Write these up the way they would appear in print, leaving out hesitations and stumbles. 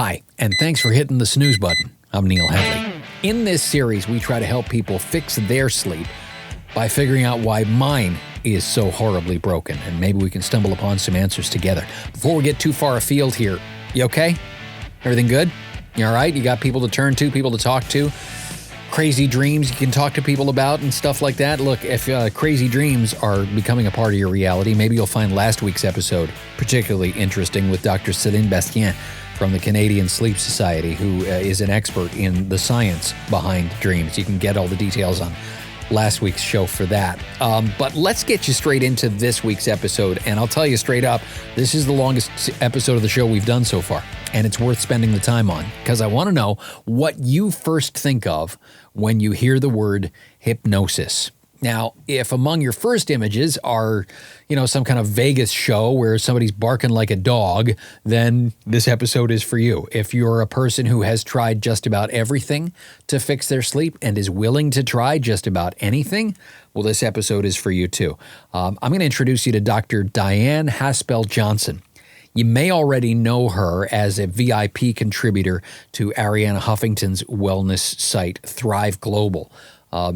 Hi, and thanks for hitting the snooze button. I'm Neil Headley. In this series, we try to help people fix their sleep by figuring out why mine is so horribly broken, and maybe we can stumble upon some answers together. Before we get too far afield here, you okay? Everything good? You all right? You got people to turn to, people to talk to? Crazy dreams you can talk to people about and stuff like that? Look, if crazy dreams are becoming a part of your reality, maybe you'll find last week's episode particularly interesting with Dr. Céline Bastien from the Canadian Sleep Society, who is an expert in the science behind dreams. You can get all the details on last week's show for that. But let's get you straight into this week's episode. And I'll tell you straight up, this is the longest episode of the show we've done so far. And it's worth spending the time on because I want to know what you first think of when you hear the word hypnosis. Now, if among your first images are, some kind of Vegas show where somebody's barking like a dog, then this episode is for you. If you're a person who has tried just about everything to fix their sleep and is willing to try just about anything, well, this episode is for you too. I'm going to introduce you to Dr. Dyan Haspel-Johnson. You may already know her as a VIP contributor to Arianna Huffington's wellness site, Thrive Global.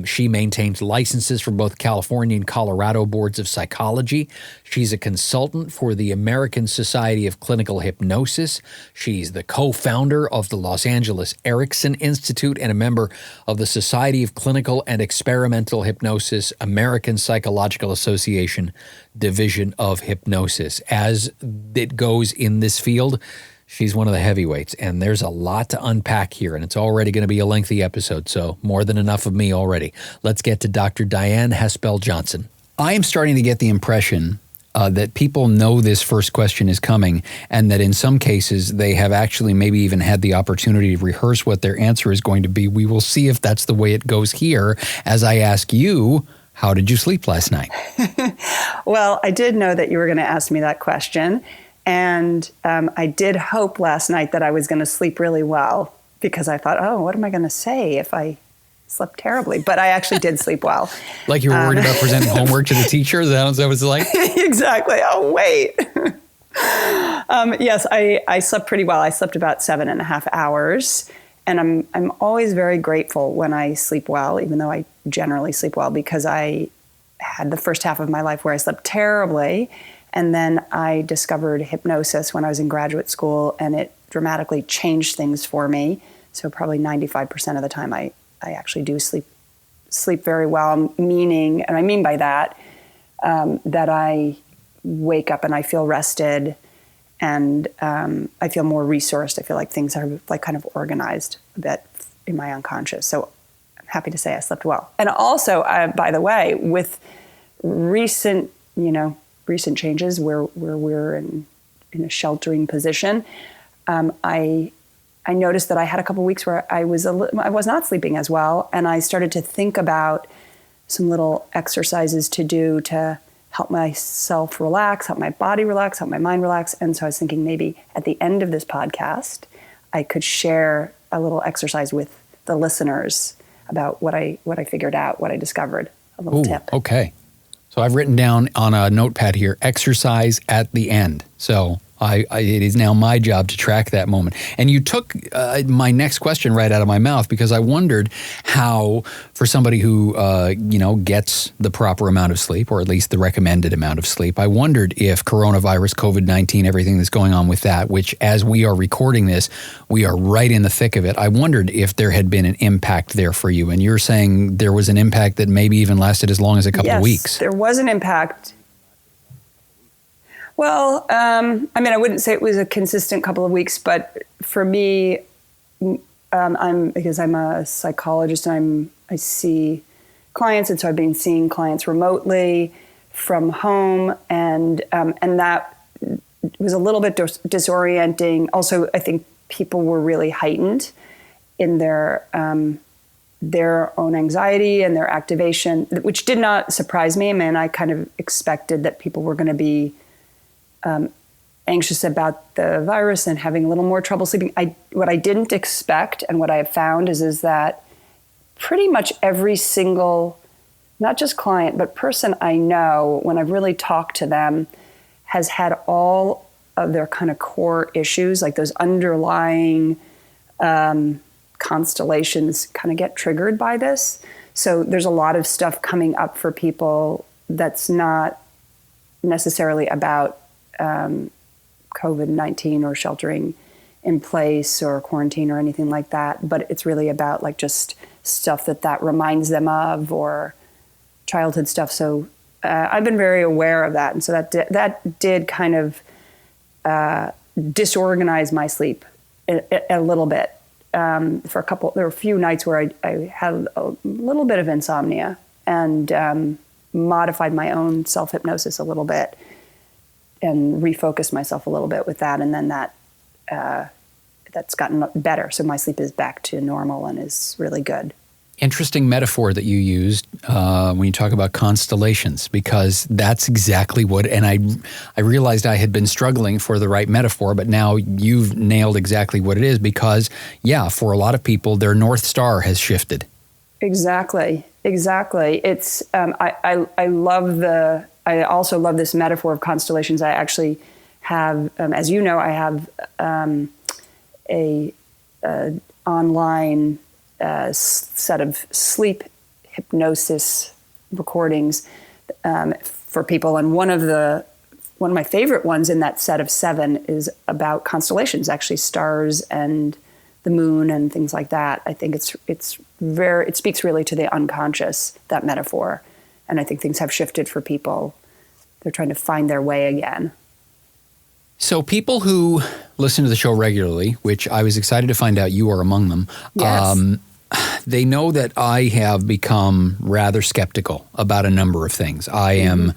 She maintains licenses for both California and Colorado boards of psychology. She's a consultant for the American Society of Clinical Hypnosis. She's the co-founder of the Los Angeles Erickson Institute and a member of the Society of Clinical and Experimental Hypnosis, American Psychological Association Division of Hypnosis. As it goes in this field, she's one of the heavyweights, and there's a lot to unpack here, and it's already going to be a lengthy episode, so more than enough of me already. Let's get to Dr. Dyan Haspel-Johnson. I am starting to get the impression that people know this first question is coming, and that in some cases they have actually maybe even had the opportunity to rehearse what their answer is going to be. We will see if that's the way it goes here as I ask you, how did you sleep last night? Well, I did know that you were going to ask me that question. And I did hope last night that I was going to sleep really well because I thought, what am I going to say if I slept terribly? But I actually did sleep well. Like you were worried about presenting homework to the teacher? Is that what it was like? Exactly. Oh, wait. Yes, I slept pretty well. I slept about 7.5 hours. And I'm always very grateful when I sleep well, even though I generally sleep well, because I had the first half of my life where I slept terribly. And then I discovered hypnosis when I was in graduate school, and it dramatically changed things for me. So probably 95% of the time I actually do sleep very well, meaning, and I mean by that, that I wake up and I feel rested, and I feel more resourced. I feel like things are like kind of organized a bit in my unconscious. So I'm happy to say I slept well. And also, by the way, with recent changes where we're in a sheltering position, I noticed that I had a couple of weeks where I was not sleeping as well, and I started to think about some little exercises to do to help myself relax, help my body relax, help my mind relax. And so I was thinking maybe at the end of this podcast, I could share a little exercise with the listeners about what I figured out, what I discovered, a little tip. Okay. So I've written down on a notepad here, exercise at the end. So it is now my job to track that moment. And you took my next question right out of my mouth, because I wondered how, for somebody who, gets the proper amount of sleep, or at least the recommended amount of sleep, I wondered if coronavirus, COVID-19, everything that's going on with that, which as we are recording this, we are right in the thick of it. I wondered if there had been an impact there for you. And you're saying there was an impact that maybe even lasted as long as a couple of weeks. Yes, there was an impact. Well, I wouldn't say it was a consistent couple of weeks, but for me, because I'm a psychologist, I see clients, and so I've been seeing clients remotely from home, and that was a little bit disorienting. Also, I think people were really heightened in their own anxiety and their activation, which did not surprise me. I mean, I kind of expected that people were going to be anxious about the virus and having a little more trouble sleeping. What I didn't expect, and what I have found is that pretty much every single, not just client, but person I know, when I've really talked to them, has had all of their kind of core issues, like those underlying constellations kind of get triggered by this. So there's a lot of stuff coming up for people that's not necessarily about COVID-19 or sheltering in place or quarantine or anything like that, but it's really about like just stuff that reminds them of, or childhood stuff. So I've been very aware of that, and so that did kind of disorganize my sleep a little bit. There were a few nights where I had a little bit of insomnia, and modified my own self-hypnosis a little bit and refocused myself a little bit with that, and then that's gotten better. So my sleep is back to normal and is really good. Interesting metaphor that you used when you talk about constellations, because that's exactly what, and I realized I had been struggling for the right metaphor, but now you've nailed exactly what it is, because, yeah, for a lot of people, their North Star has shifted. Exactly. It's, I also love this metaphor of constellations. I actually have, as you know, I have a online set of sleep hypnosis recordings for people, and one of my favorite ones in that set of 7 is about constellations, actually stars and the moon and things like that. I think it speaks really to the unconscious, that metaphor, and I think things have shifted for people. They're trying to find their way again. So people who listen to the show regularly, which I was excited to find out you are among them, yes. They know that I have become rather skeptical about a number of things. I am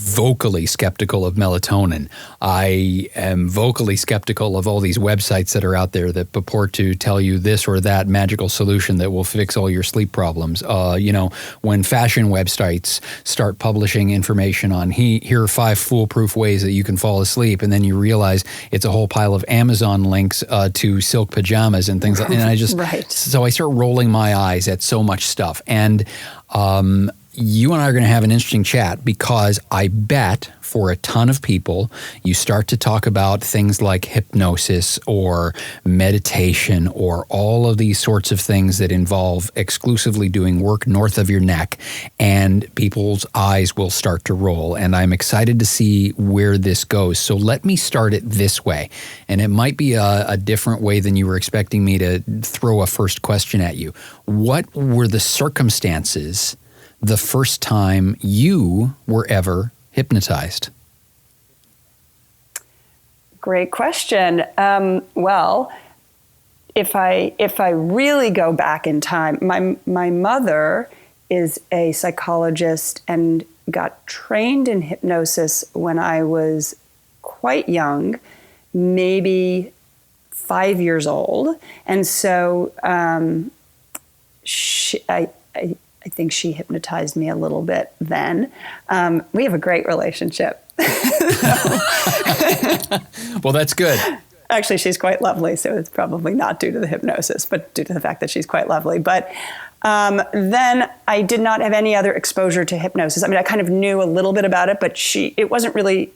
vocally skeptical of melatonin. I am vocally skeptical of all these websites that are out there that purport to tell you this or that magical solution that will fix all your sleep problems. When fashion websites start publishing information on here are 5 foolproof ways that you can fall asleep, and then you realize it's a whole pile of Amazon links to silk pajamas and things like that. And I just, right. So I start rolling my eyes at so much stuff. And you and I are going to have an interesting chat, because I bet for a ton of people, you start to talk about things like hypnosis or meditation or all of these sorts of things that involve exclusively doing work north of your neck, and people's eyes will start to roll. And I'm excited to see where this goes. So let me start it this way. And it might be a different way than you were expecting me to throw a first question at you. What were the circumstances the first time you were ever hypnotized? Great question. Well, if I really go back in time, my mother is a psychologist and got trained in hypnosis when I was quite young, maybe 5 years old, and so I think she hypnotized me a little bit then. We have a great relationship. Well, that's good. Actually, she's quite lovely, so it's probably not due to the hypnosis, but due to the fact that she's quite lovely. But then I did not have any other exposure to hypnosis. I mean, I kind of knew a little bit about it, but it wasn't really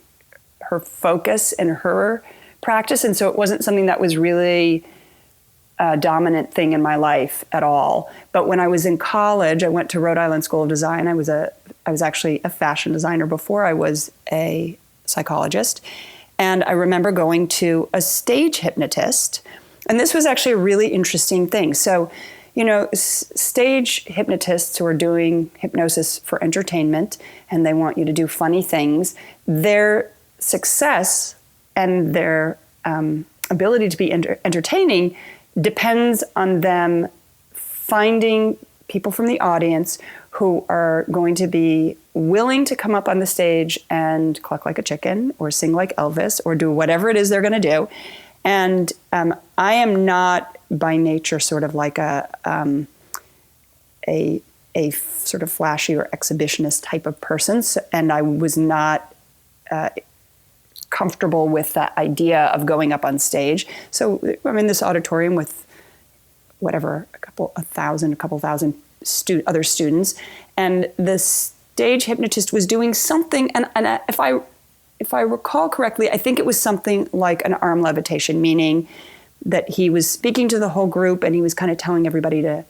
her focus and her practice, and so it wasn't something that was really a dominant thing in my life at all. But when I was in college, I went to Rhode Island School of Design. I was actually a fashion designer before I was a psychologist. And I remember going to a stage hypnotist. And this was actually a really interesting thing. So, stage hypnotists who are doing hypnosis for entertainment, and they want you to do funny things, their success and their ability to be entertaining depends on them finding people from the audience who are going to be willing to come up on the stage and cluck like a chicken or sing like Elvis or do whatever it is they're going to do. And I am not by nature sort of like a sort of flashy or exhibitionist type of person. And I was not comfortable with the idea of going up on stage. So I'm in this auditorium with whatever, a couple thousand other students, and the stage hypnotist was doing something. And if I if I recall correctly, I think it was something like an arm levitation, meaning that he was speaking to the whole group and he was kind of telling everybody to,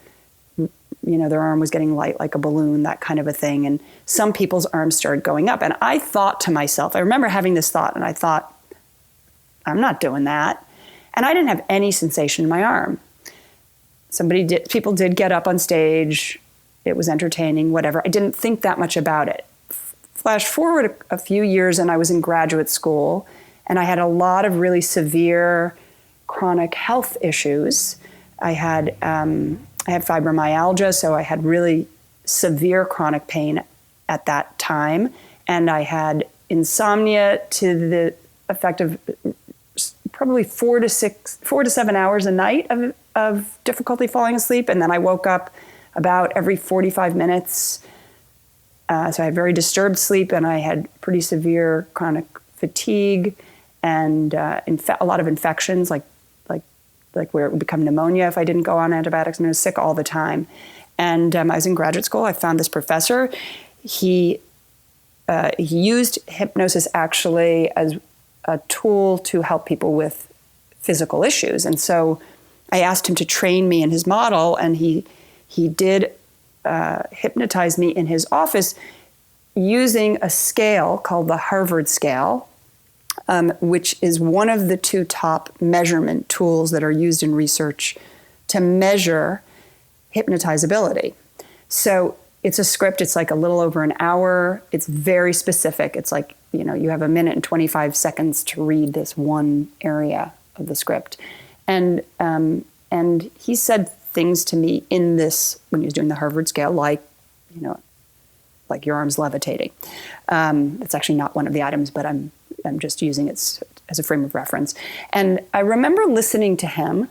their arm was getting light like a balloon, that kind of a thing. And some people's arms started going up. And I thought to myself, I remember having this thought, and I thought, I'm not doing that. And I didn't have any sensation in my arm. People did get up on stage. It was entertaining, whatever. I didn't think that much about it. Flash forward a few years, and I was in graduate school, and I had a lot of really severe chronic health issues. I had fibromyalgia, so I had really severe chronic pain at that time, and I had insomnia to the effect of probably 4 to 7 hours a night of difficulty falling asleep, and then I woke up about every 45 minutes. So I had very disturbed sleep, and I had pretty severe chronic fatigue and a lot of infections, like where it would become pneumonia if I didn't go on antibiotics, and I was sick all the time. And I was in graduate school. I found this professor. He used hypnosis actually as a tool to help people with physical issues. And so I asked him to train me in his model, and he did hypnotize me in his office using a scale called the Harvard scale, which is one of the 2 top measurement tools that are used in research to measure hypnotizability. So it's a script. It's like a little over an hour. It's very specific. It's like, you have 1 minute and 25 seconds to read this one area of the script. And he said things to me in this, when he was doing the Harvard scale, like your arm's levitating. It's actually not one of the items, but I'm just using it as a frame of reference. And I remember listening to him,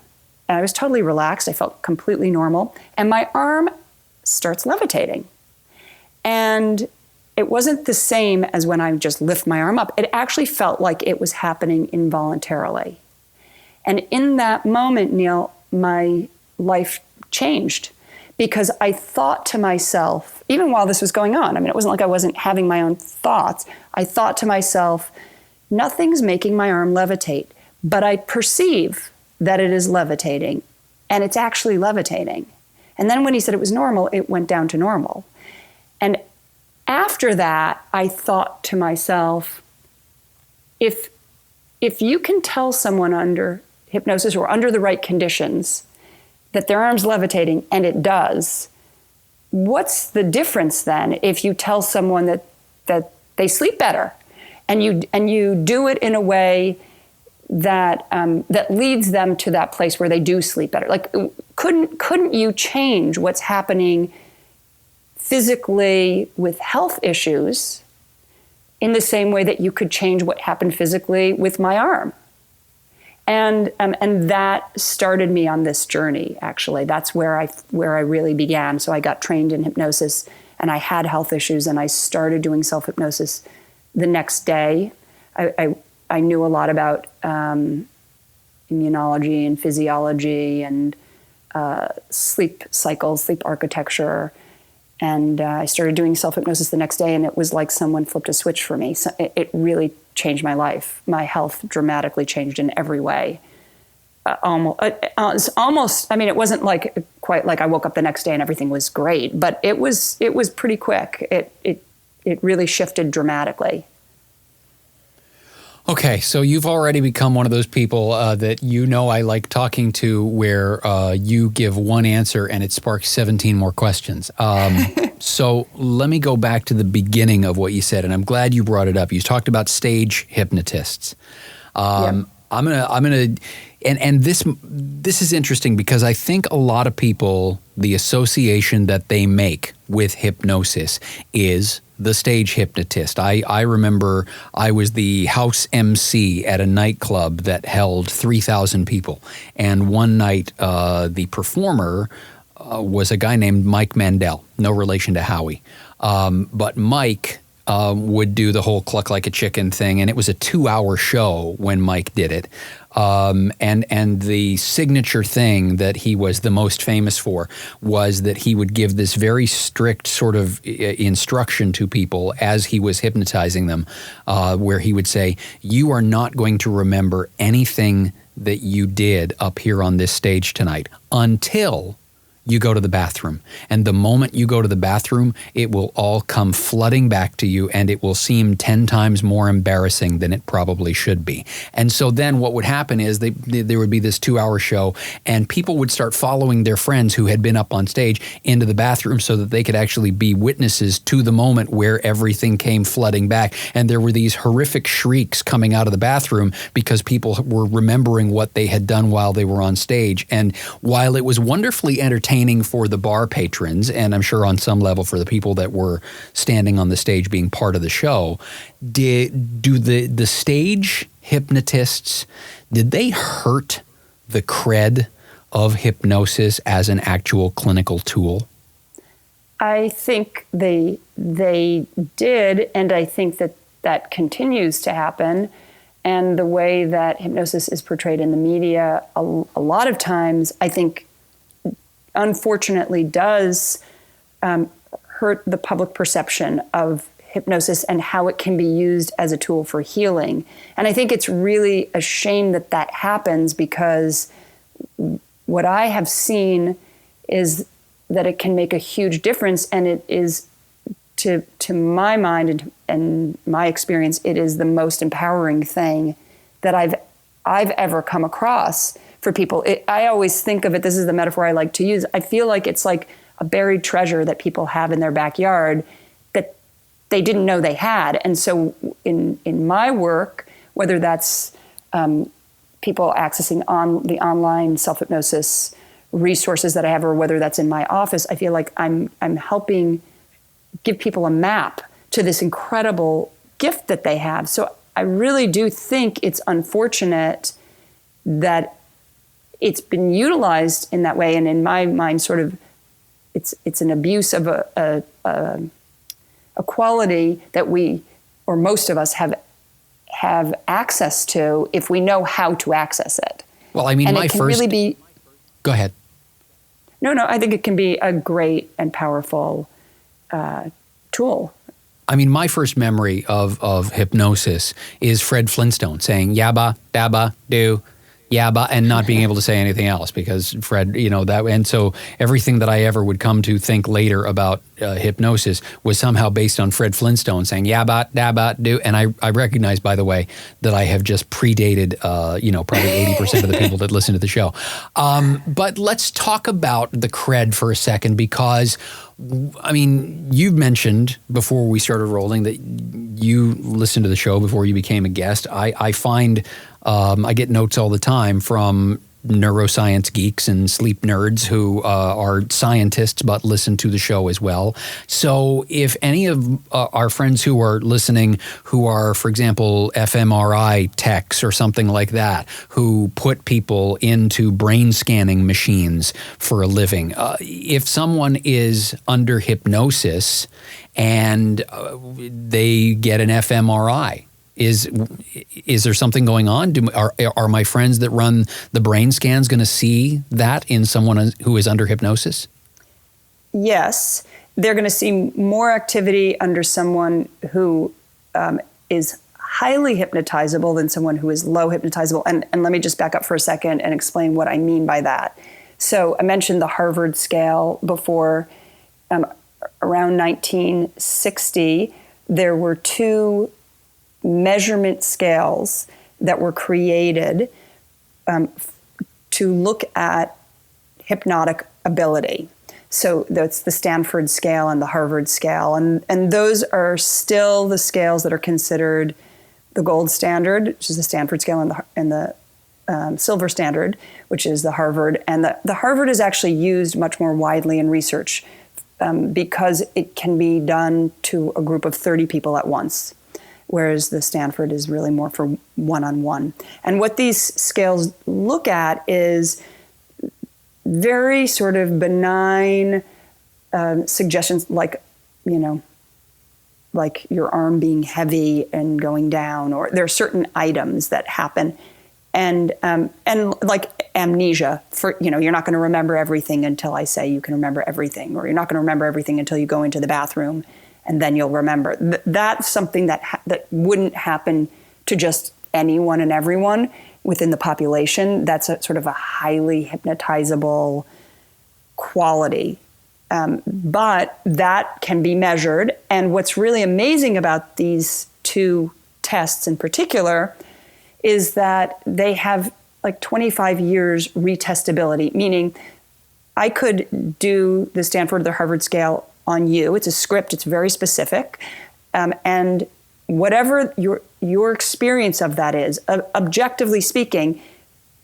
and I was totally relaxed. I felt completely normal. And my arm starts levitating. And it wasn't the same as when I just lift my arm up. It actually felt like it was happening involuntarily. And in that moment, Neil, my life changed, because I thought to myself, even while this was going on, it wasn't like I wasn't having my own thoughts. I thought to myself, nothing's making my arm levitate, but I perceive that it is levitating, and it's actually levitating. And then when he said it was normal, it went down to normal. And after that, I thought to myself, if you can tell someone under hypnosis or under the right conditions that their arm's levitating, and it does, what's the difference then if you tell someone that they sleep better, and you do it in a way that that leads them to that place where they do sleep better? Like, couldn't you change what's happening physically with health issues in the same way that you could change what happened physically with my arm? And that started me on this journey, actually. That's where I really began. So I got trained in hypnosis, and I had health issues, and I started doing self-hypnosis the next day. I knew a lot about immunology and physiology and sleep cycles, sleep architecture. And I started doing self-hypnosis the next day, and it was like someone flipped a switch for me. So it really changed my life. My health dramatically changed in every way. It wasn't quite like I woke up the next day and everything was great, but it was pretty quick. It really shifted dramatically. Okay, so you've already become one of those people that I like talking to, where you give one answer and it sparks 17 more questions. So let me go back to the beginning of what you said, and I'm glad you brought it up. You talked about stage hypnotists. Yep. I'm gonna, and this is interesting, because I think a lot of people, the association that they make with hypnosis is the stage hypnotist. I remember I was the house MC at a nightclub that held 3,000 people. And one night, the performer was a guy named Mike Mandel, no relation to Howie. But Mike would do the whole cluck like a chicken thing, and it was a 2-hour show when Mike did it. And the signature thing that he was the most famous for was that he would give this very strict sort of instruction to people as he was hypnotizing them, where he would say, "You are not going to remember anything that you did up here on this stage tonight until you go to the bathroom. And the moment you go to the bathroom, it will all come flooding back to you, and it will seem 10 times more embarrassing than it probably should be." And so then what would happen is there would be this 2-hour show, and people would start following their friends who had been up on stage into the bathroom so that they could actually be witnesses to the moment where everything came flooding back. And there were these horrific shrieks coming out of the bathroom because people were remembering what they had done while they were on stage. And while it was wonderfully entertaining for the bar patrons, and I'm sure on some level for the people that were standing on the stage being part of the show, do the stage hypnotists, did they hurt the cred of hypnosis as an actual clinical tool? I think they did, and I think that continues to happen. And the way that hypnosis is portrayed in the media, a lot of times, I think, unfortunately does hurt the public perception of hypnosis and how it can be used as a tool for healing. And I think it's really a shame that that happens, because what I have seen is that it can make a huge difference, and it is, to my mind and my experience, it is the most empowering thing that I've ever come across for people. I always think of it, this is the metaphor I like to use, I feel like it's like a buried treasure that people have in their backyard that they didn't know they had. And so in my work, whether that's people accessing the online self-hypnosis resources that I have, or whether that's in my office, I feel like I'm helping give people a map to this incredible gift that they have. So I really do think it's unfortunate that it's been utilized in that way, and in my mind, sort of, it's an abuse of a quality that we, or most of us, have access to if we know how to access it. Well, I mean, and my it can first. Really be, Go ahead. No, I think it can be a great and powerful tool. I mean, my first memory of hypnosis is Fred Flintstone saying "yabba dabba do." Yeah, and not being able to say anything else, because Fred, that, and so everything that I ever would come to think later about hypnosis was somehow based on Fred Flintstone saying "yabba dabba do," and I recognize, by the way, that I have just predated, probably 80% of the people that listen to the show. But let's talk about the cred for a second, because I mean, you've mentioned before we started rolling that you listened to the show before you became a guest. I find I get notes all the time from neuroscience geeks and sleep nerds who are scientists but listen to the show as well. So if any of our friends who are listening who are, for example, fMRI techs or something like that, who put people into brain scanning machines for a living, if someone is under hypnosis and they get an fMRI, is there something going on? Are my friends that run the brain scans going to see that in someone who is under hypnosis? Yes, they're going to see more activity under someone who is highly hypnotizable than someone who is low hypnotizable. And let me just back up for a second and explain what I mean by that. So I mentioned the Harvard scale before. Around 1960, there were two measurement scales that were created to look at hypnotic ability. So that's the Stanford scale and the Harvard scale. And those are still the scales that are considered the gold standard, which is the Stanford scale, and the silver standard, which is the Harvard. And the Harvard is actually used much more widely in research because it can be done to a group of 30 people at once, whereas the Stanford is really more for one-on-one. And what these scales look at is very sort of benign suggestions, like, like your arm being heavy and going down, or there are certain items that happen. And like amnesia, for, you're not going to remember everything until I say you can remember everything, or you're not going to remember everything until you go into the bathroom and then you'll remember. That's something that wouldn't happen to just anyone and everyone within the population. That's a sort of a highly hypnotizable quality. But that can be measured. And what's really amazing about these two tests in particular is that they have like 25 years retestability, meaning I could do the Stanford or the Harvard scale on you. It's a script, it's very specific. And whatever your experience of that is, objectively speaking,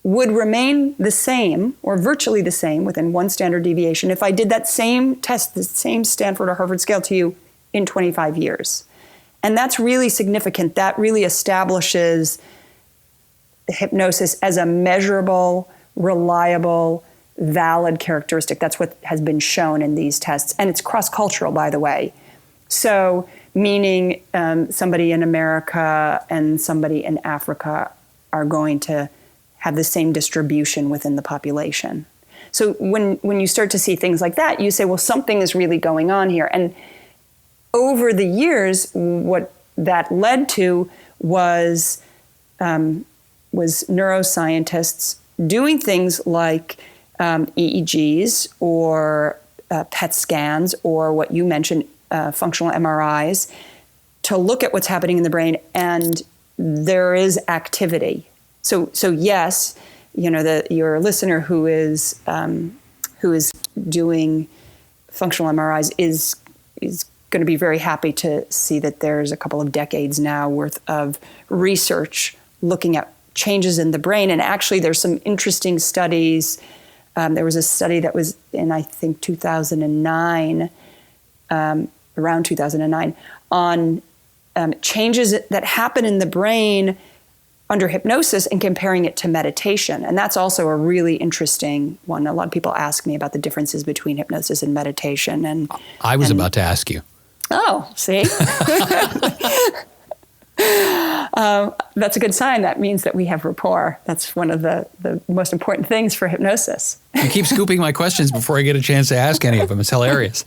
would remain the same or virtually the same within one standard deviation if I did that same test, the same Stanford or Harvard scale to you in 25 years. And that's really significant. That really establishes hypnosis as a measurable, reliable, valid characteristic. That's what has been shown in these tests. And it's cross-cultural, by the way. So meaning somebody in America and somebody in Africa are going to have the same distribution within the population. So when you start to see things like that, you say, well, something is really going on here. And over the years, what that led to was neuroscientists doing things like EEGs or PET scans, or what you mentioned, functional MRIs, to look at what's happening in the brain, and there is activity. So yes, your listener who is doing functional MRIs is going to be very happy to see that there's a couple of decades now worth of research looking at changes in the brain. And actually, there's some interesting studies. There was a study that was in, I think, 2009, around 2009, on changes that happen in the brain under hypnosis and comparing it to meditation. And that's also a really interesting one. A lot of people ask me about the differences between hypnosis and meditation. And I was about to ask you. Oh, see? That's a good sign. That means that we have rapport. That's one of the most important things for hypnosis. You keep scooping my questions before I get a chance to ask any of them. It's hilarious.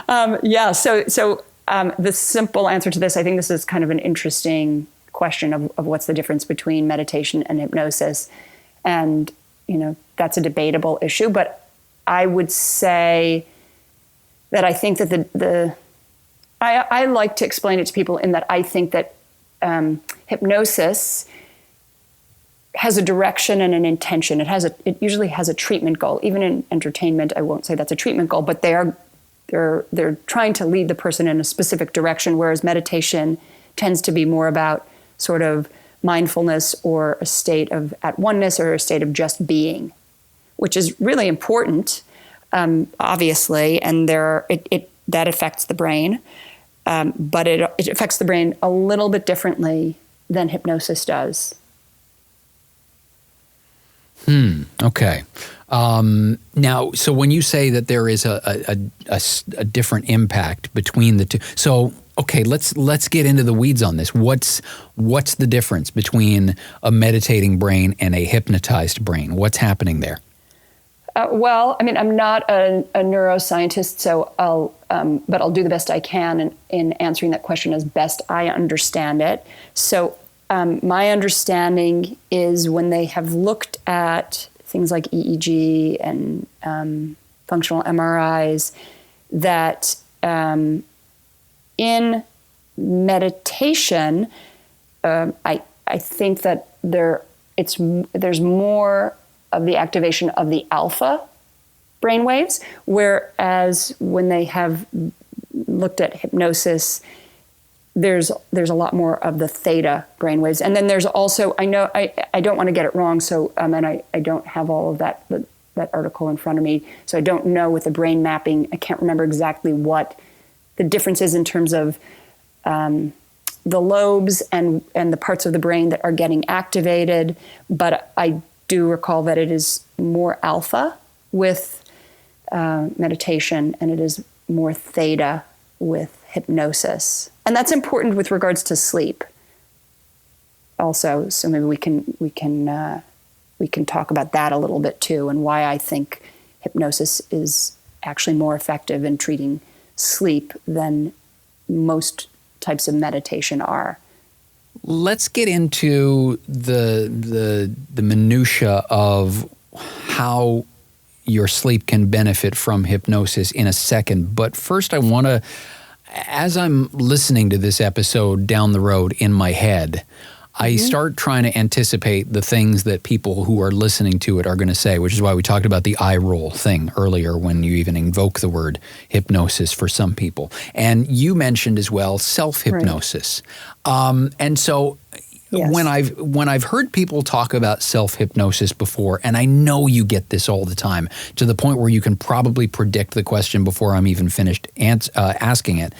So the simple answer to this, I think this is kind of an interesting question of what's the difference between meditation and hypnosis. And, that's a debatable issue. But I would say that I think that I like to explain it to people in that I think that hypnosis has a direction and an intention. It usually has a treatment goal. Even in entertainment, I won't say that's a treatment goal, but they're trying to lead the person in a specific direction, whereas meditation tends to be more about sort of mindfulness or a state of at oneness or a state of just being, which is really important, obviously, and that affects the brain. But it affects the brain a little bit differently than hypnosis does. Okay. Now, so when you say that there is a different impact between the two, so okay, let's get into the weeds on this. What's the difference between a meditating brain and a hypnotized brain? What's happening there? Well, I mean, I'm not a neuroscientist, so but I'll do the best I can in answering that question as best I understand it. So my understanding is when they have looked at things like EEG and functional MRIs, that in meditation, I think that there's more of the activation of the alpha brainwaves, whereas when they have looked at hypnosis, there's a lot more of the theta brainwaves. And then there's also, I know, I don't want to get it wrong, so and I don't have all of that article in front of me, so I don't know with the brain mapping, I can't remember exactly what the difference is in terms of the lobes and the parts of the brain that are getting activated, but I do recall that it is more alpha with meditation and it is more theta with hypnosis. And that's important with regards to sleep also. So maybe we can talk about that a little bit too, and why I think hypnosis is actually more effective in treating sleep than most types of meditation are. Let's get into the minutia of how your sleep can benefit from hypnosis in a second. But first I want to, as I'm listening to this episode down the road in my head, I start trying to anticipate the things that people who are listening to it are going to say, which is why we talked about the eye roll thing earlier when you even invoke the word hypnosis for some people. And you mentioned as well self-hypnosis. Right. And so yes. when I've heard people talk about self-hypnosis before, and I know you get this all the time, to the point where you can probably predict the question before I'm even finished asking it.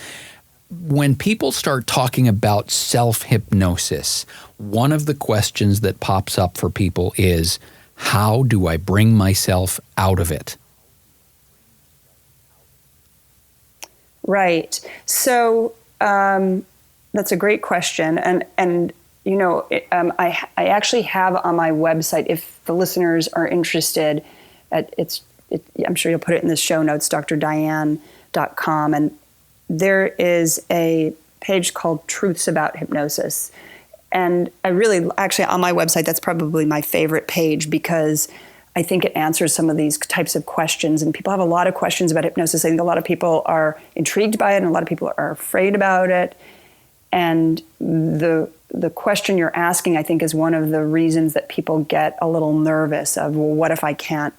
When people start talking about self-hypnosis, one of the questions that pops up for people is, how do I bring myself out of it? Right. So that's a great question. And you know, I actually have on my website, if the listeners are interested, I'm sure you'll put it in the show notes, drdyan.com, and there is a page called Truths About Hypnosis. And I really, actually on my website, that's probably my favorite page, because I think it answers some of these types of questions. And people have a lot of questions about hypnosis. I think a lot of people are intrigued by it, and a lot of people are afraid about it. And the question you're asking, I think, is one of the reasons that people get a little nervous of, well, what if I can't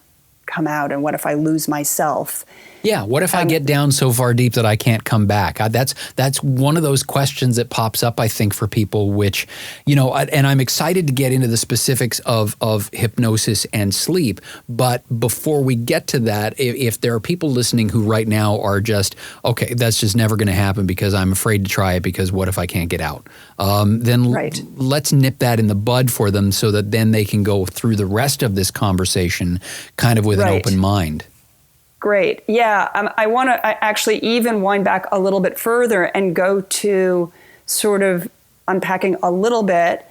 come out, and what if I lose myself? Yeah, what if I get down so far deep that I can't come back? That's one of those questions that pops up, I think, for people, which, you know, and I'm excited to get into the specifics of hypnosis and sleep. But before we get to that, if there are people listening who right now are just, okay, that's just never going to happen because I'm afraid to try it, because what if I can't get out? Then right. Let's nip that in the bud for them, so that then they can go through the rest of this conversation kind of with right. an open mind. Great. Yeah. I want to actually even wind back a little bit further and go to sort of unpacking a little bit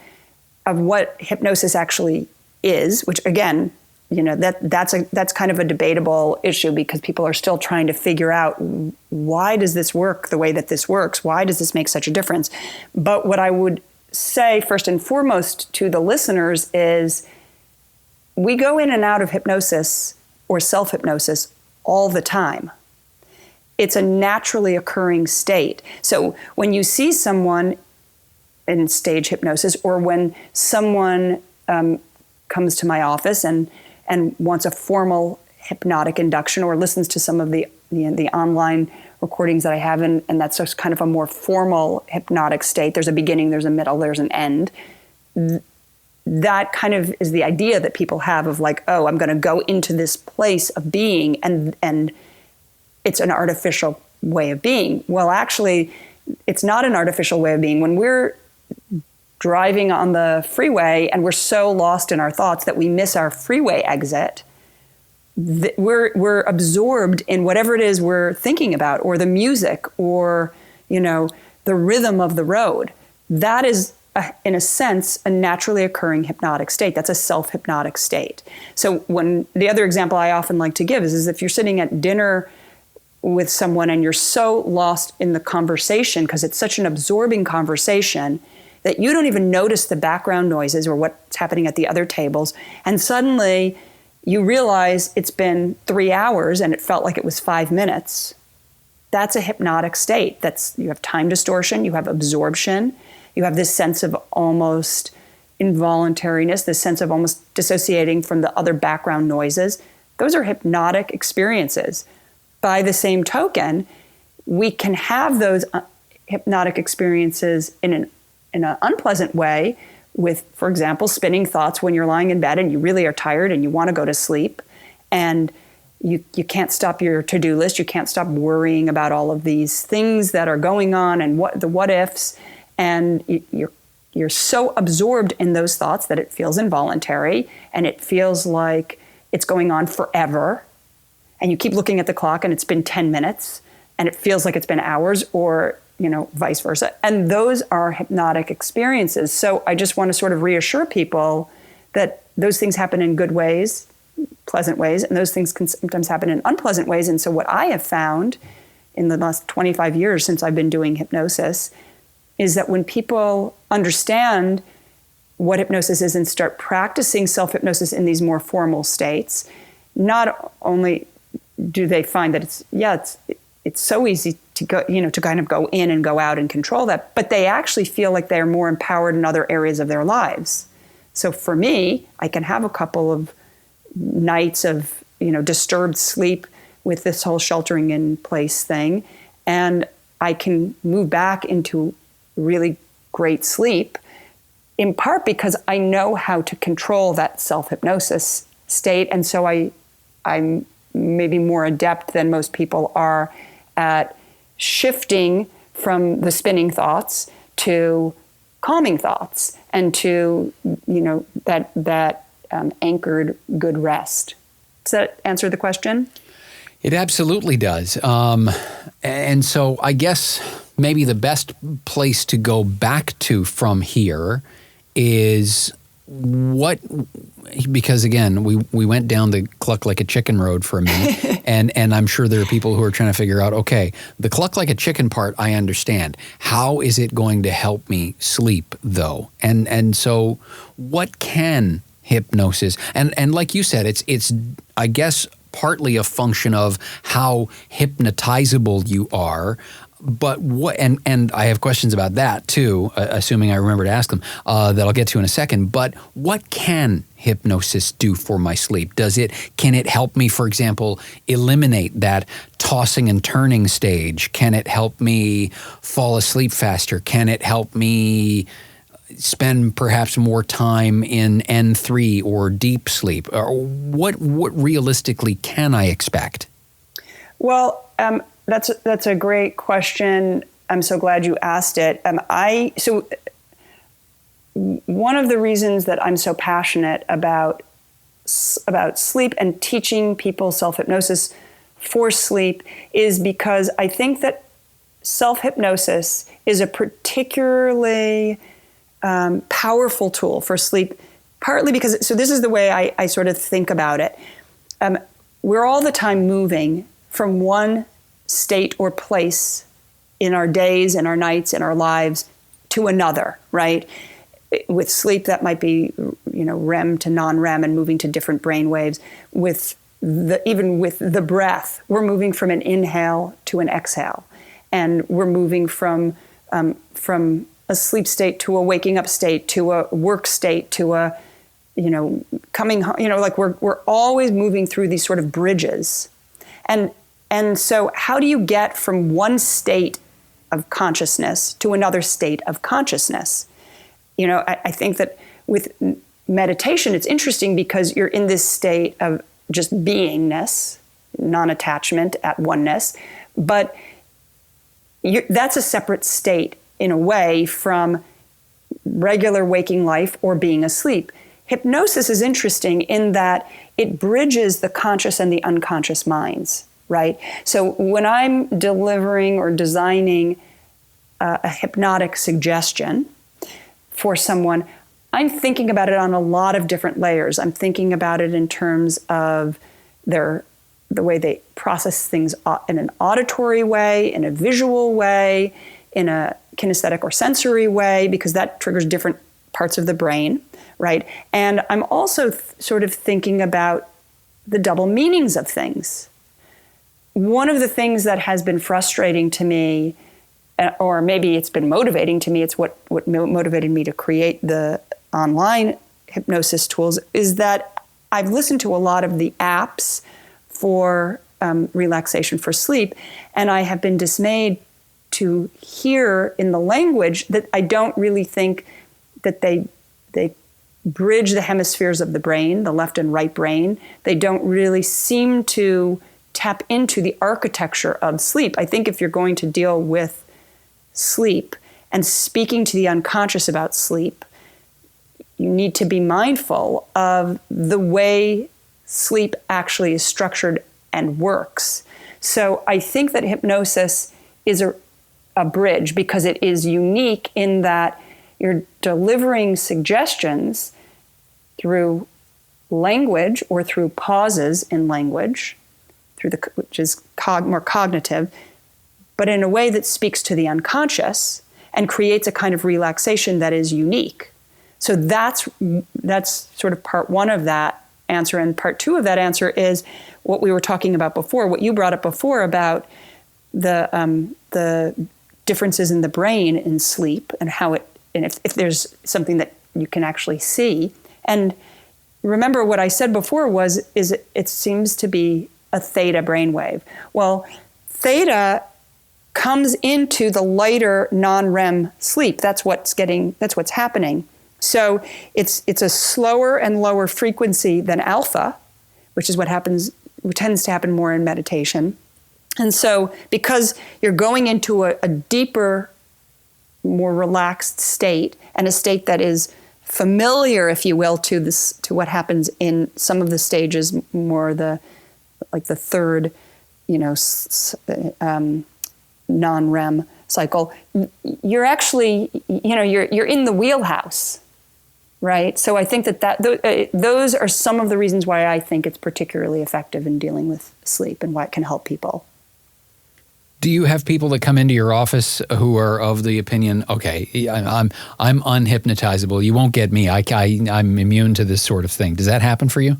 of what hypnosis actually is, which again, you know, that's kind of a debatable issue, because people are still trying to figure out, why does this work the way that this works? Why does this make such a difference? But what I would say first and foremost to the listeners is, we go in and out of hypnosis or self-hypnosis all the time. It's a naturally occurring state. So when you see someone in stage hypnosis, or when someone comes to my office and wants a formal hypnotic induction, or listens to some of the online recordings that I have, and that's just kind of a more formal hypnotic state. There's a beginning, there's a middle, there's an end. That kind of is the idea that people have of like, oh, I'm going to go into this place of being, and it's an artificial way of being. Well, actually, it's not an artificial way of being. When we're driving on the freeway and we're so lost in our thoughts that we miss our freeway exit, we're absorbed in whatever it is we're thinking about, or the music, or, you know, the rhythm of the road. That is, in a sense, a naturally occurring hypnotic state. That's a self-hypnotic state. So when the other example I often like to give is if you're sitting at dinner with someone and you're so lost in the conversation, because it's such an absorbing conversation, that you don't even notice the background noises or what's happening at the other tables. And suddenly you realize it's been 3 hours and it felt like it was 5 minutes. That's a hypnotic state. You have time distortion, you have absorption, you have this sense of almost involuntariness, this sense of almost dissociating from the other background noises. Those are hypnotic experiences. By the same token, we can have those hypnotic experiences in an unpleasant way with, for example, spinning thoughts when you're lying in bed and you really are tired and you want to go to sleep, and you can't stop your to-do list. You can't stop worrying about all of these things that are going on and what ifs. And you're so absorbed in those thoughts that it feels involuntary, and it feels like it's going on forever. And you keep looking at the clock and it's been 10 minutes. and it feels like it's been hours, or vice versa. And those are hypnotic experiences. So I just want to sort of reassure people that those things happen in good ways, pleasant ways, and those things can sometimes happen in unpleasant ways. And so what I have found in the last 25 years since I've been doing hypnosis is that when people understand what hypnosis is and start practicing self-hypnosis in these more formal states, not only do they find that it's so easy to go, to kind of go in and go out and control that, but they actually feel like they're more empowered in other areas of their lives. So for me, I can have a couple of nights of, disturbed sleep with this whole sheltering in place thing, and I can move back into really great sleep, in part because I know how to control that self-hypnosis state. And so I'm maybe more adept than most people are at shifting from the spinning thoughts to calming thoughts and to, that anchored good rest. Does that answer the question? It absolutely does. And so I guess maybe the best place to go back to from here is because again, we went down the cluck like a chicken road for a minute, and I'm sure there are people who are trying to figure out, okay, the cluck like a chicken part I understand. How is it going to help me sleep though? And so what can hypnosis, and like you said, it's I guess partly a function of how hypnotizable you are. But what, and I have questions about that too, assuming I remember to ask them, that I'll get to in a second. But what can hypnosis do for my sleep? Can it help me, for example, eliminate that tossing and turning stage? Can it help me fall asleep faster? Can it help me spend perhaps more time in N3 or deep sleep? Or what realistically can I expect? Well, that's a great question. I'm so glad you asked it. So one of the reasons that I'm so passionate about sleep and teaching people self-hypnosis for sleep is because I think that self-hypnosis is a particularly powerful tool for sleep, partly because, so this is the way I sort of think about it. We're all the time moving from one state or place in our days and our nights and our lives to another, right? With sleep, that might be, REM to non-REM and moving to different brain waves. Even with the breath, we're moving from an inhale to an exhale. And we're moving from a sleep state to a waking up state to a work state to a, coming home, like we're always moving through these sort of bridges. And so how do you get from one state of consciousness to another state of consciousness? I think that with meditation, it's interesting because you're in this state of just beingness, non-attachment, at oneness, but that's a separate state in a way from regular waking life or being asleep. Hypnosis is interesting in that it bridges the conscious and the unconscious minds. Right? So when I'm delivering or designing a hypnotic suggestion for someone, I'm thinking about it on a lot of different layers. I'm thinking about it in terms of the way they process things in an auditory way, in a visual way, in a kinesthetic or sensory way, because that triggers different parts of the brain, right? And I'm also sort of thinking about the double meanings of things. One of the things that has been frustrating to me, or maybe it's been motivating to me, it's what motivated me to create the online hypnosis tools, is that I've listened to a lot of the apps for relaxation for sleep, and I have been dismayed to hear in the language that I don't really think that they bridge the hemispheres of the brain, the left and right brain. They don't really seem to tap into the architecture of sleep. I think if you're going to deal with sleep and speaking to the unconscious about sleep, you need to be mindful of the way sleep actually is structured and works. So I think that hypnosis is a bridge because it is unique in that you're delivering suggestions through language or through pauses in language, which is more cognitive, but in a way that speaks to the unconscious and creates a kind of relaxation that is unique. So that's sort of part one of that answer. And part two of that answer is what we were talking about before, what you brought up before about the differerences in the brain in sleep and how if there's something that you can actually see. And remember what I said before is it seems to be a theta brainwave. Well, theta comes into the lighter non-REM sleep. That's what's happening. So it's a slower and lower frequency than alpha, which is what tends to happen more in meditation. And so because you're going into a deeper, more relaxed state, and a state that is familiar, if you will, to what happens in some of the stages, more the third, non-REM cycle, you're actually, you're in the wheelhouse, right? So I think that those are some of the reasons why I think it's particularly effective in dealing with sleep and why it can help people. Do you have people that come into your office who are of the opinion, okay, I'm unhypnotizable, you won't get me, I'm immune to this sort of thing? Does that happen for you?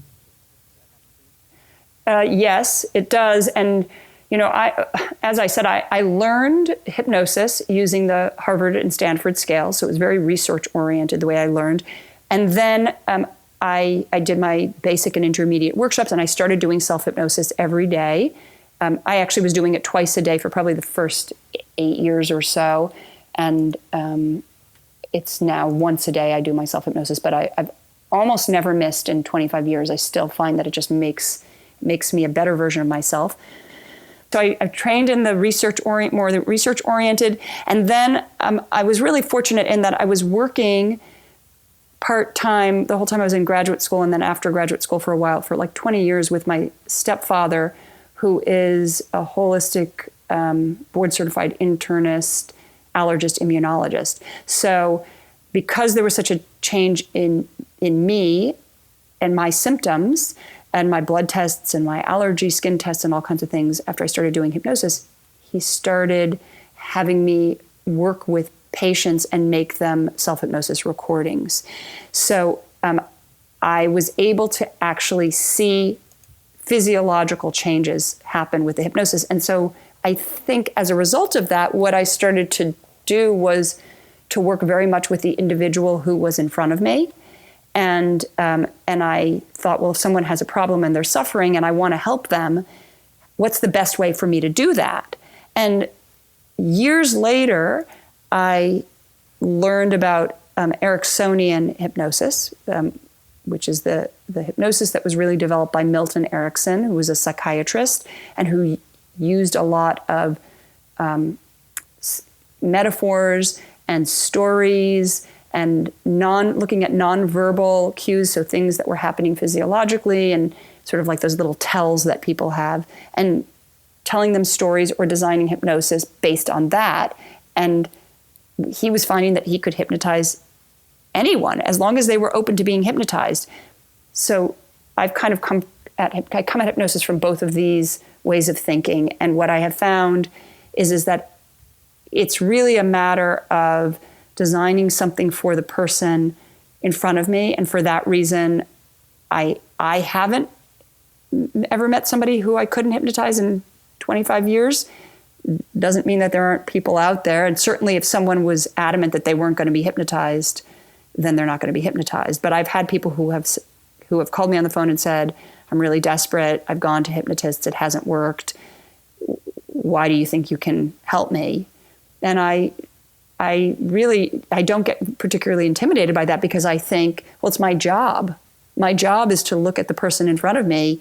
Yes, it does. And, as I said, I learned hypnosis using the Harvard and Stanford scales. So it was very research-oriented, the way I learned. And then I did my basic and intermediate workshops, and I started doing self-hypnosis every day. I actually was doing it twice a day for probably the first 8 years or so. And it's now once a day I do my self-hypnosis, but I've almost never missed in 25 years. I still find that it just makes me a better version of myself. So I've trained in the more research-oriented. And then I was really fortunate in that I was working part-time the whole time I was in graduate school, and then after graduate school for a while, for like 20 years, with my stepfather, who is a holistic board-certified internist, allergist, immunologist. So because there was such a change in me and my symptoms and my blood tests and my allergy skin tests and all kinds of things after I started doing hypnosis, he started having me work with patients and make them self-hypnosis recordings. So I was able to actually see physiological changes happen with the hypnosis. And so I think as a result of that, what I started to do was to work very much with the individual who was in front of me. And I thought, well, if someone has a problem and they're suffering and I want to help them, what's the best way for me to do that? And years later, I learned about Ericksonian hypnosis, which is the hypnosis that was really developed by Milton Erickson, who was a psychiatrist and who used a lot of metaphors and stories and looking at nonverbal cues, so things that were happening physiologically and sort of like those little tells that people have, and telling them stories or designing hypnosis based on that. And he was finding that he could hypnotize anyone as long as they were open to being hypnotized. So I've kind of come at hypnosis from both of these ways of thinking. And what I have found is that it's really a matter of designing something for the person in front of me. And for that reason, I haven't ever met somebody who I couldn't hypnotize in 25 years. Doesn't mean that there aren't people out there. And certainly if someone was adamant that they weren't going to be hypnotized, then they're not going to be hypnotized. But I've had people who have called me on the phone and said, I'm really desperate. I've gone to hypnotists. It hasn't worked. Why do you think you can help me? And I don't get particularly intimidated by that, because I think, well, it's my job. My job is to look at the person in front of me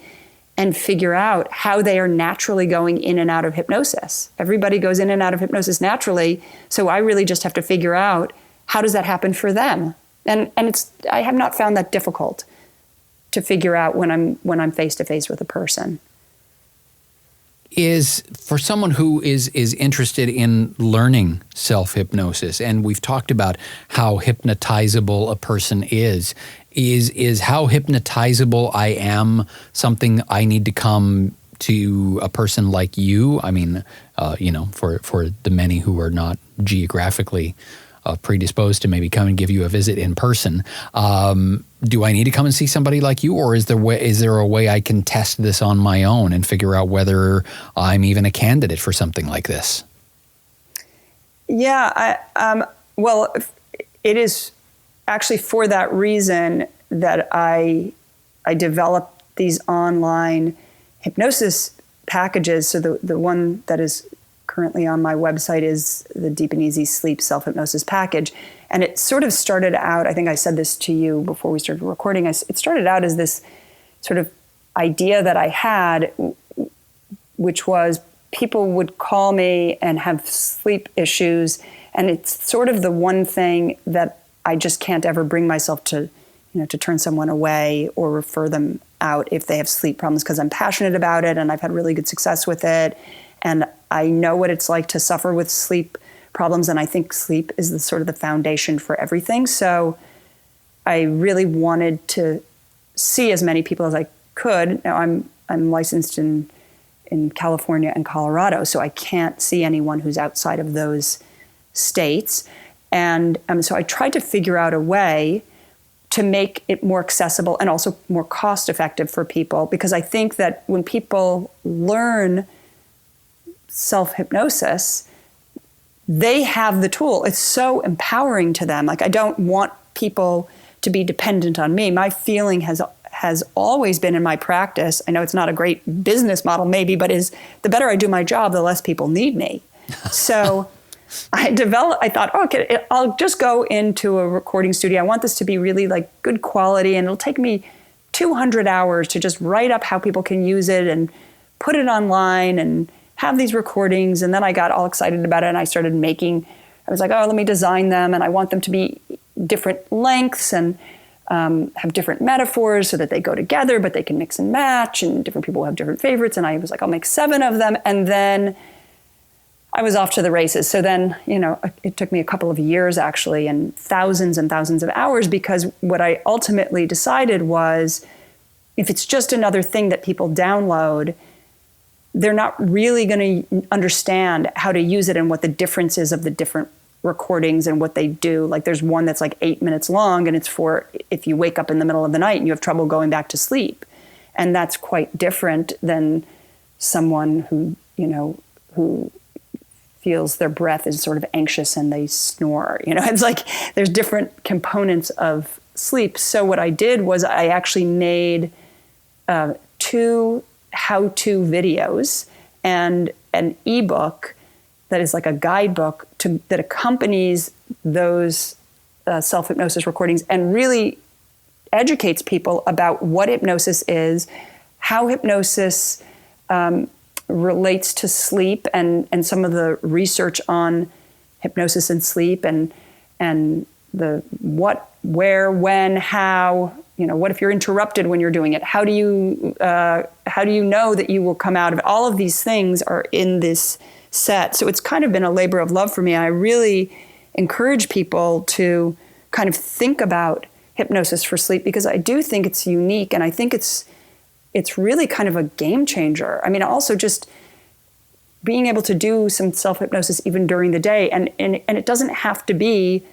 and figure out how they are naturally going in and out of hypnosis. Everybody goes in and out of hypnosis naturally. So I really just have to figure out, how does that happen for them? And I have not found that difficult to figure out when I'm face to face with a person. is for someone who is interested in learning self-hypnosis, and we've talked about how hypnotizable a person is how hypnotizable I am something I need to come to a person like you? I mean, for the many who are not geographically predisposed to maybe come and give you a visit in person, do I need to come and see somebody like you, or is there a way I can test this on my own and figure out whether I'm even a candidate for something like this? Yeah, well, it is actually for that reason that I developed these online hypnosis packages. So the one that is currently on my website is the Deep and Easy Sleep Self-Hypnosis Package. And it sort of started out, I think I said this to you before we started recording, it started out as this sort of idea that I had, which was people would call me and have sleep issues. And it's sort of the one thing that I just can't ever bring myself to, to turn someone away or refer them out if they have sleep problems, because I'm passionate about it and I've had really good success with it. And I know what it's like to suffer with sleep problems. And I think sleep is the sort of the foundation for everything. So I really wanted to see as many people as I could. Now I'm licensed in California and Colorado, so I can't see anyone who's outside of those states. And so I tried to figure out a way to make it more accessible and also more cost effective for people, because I think that when people learn self-hypnosis, they have the tool. It's so empowering to them. Like, I don't want people to be dependent on me. My feeling has always been in my practice, I know it's not a great business model maybe, but is the better I do my job, the less people need me. So I thought, okay, I'll just go into a recording studio. I want this to be really like good quality, and it'll take me 200 hours to just write up how people can use it and put it online and have these recordings. And then I got all excited about it and I started I was like, let me design them, and I want them to be different lengths and have different metaphors so that they go together, but they can mix and match, and different people have different favorites. And I was like, I'll make 7 of them. And then I was off to the races. So then, it took me a couple of years actually, and thousands of hours, because what I ultimately decided was, if it's just another thing that people download, they're not really going to understand how to use it and what the difference is of the different recordings and what they do. Like, there's one that's like 8 minutes long, and it's for if you wake up in the middle of the night and you have trouble going back to sleep. And that's quite different than someone who feels their breath is sort of anxious and they snore. It's like there's different components of sleep. So what I did was I actually made 2 how-to videos and an ebook that is like a guidebook that accompanies those self-hypnosis recordings and really educates people about what hypnosis is, how hypnosis relates to sleep, and some of the research on hypnosis and sleep, and the what, where, when, how. What if you're interrupted when you're doing it? How do you know that you will come out of it? All of these things are in this set. So it's kind of been a labor of love for me. I really encourage people to kind of think about hypnosis for sleep, because I do think it's unique, and I think it's really kind of a game changer. I mean, also just being able to do some self-hypnosis even during the day, and it doesn't have to be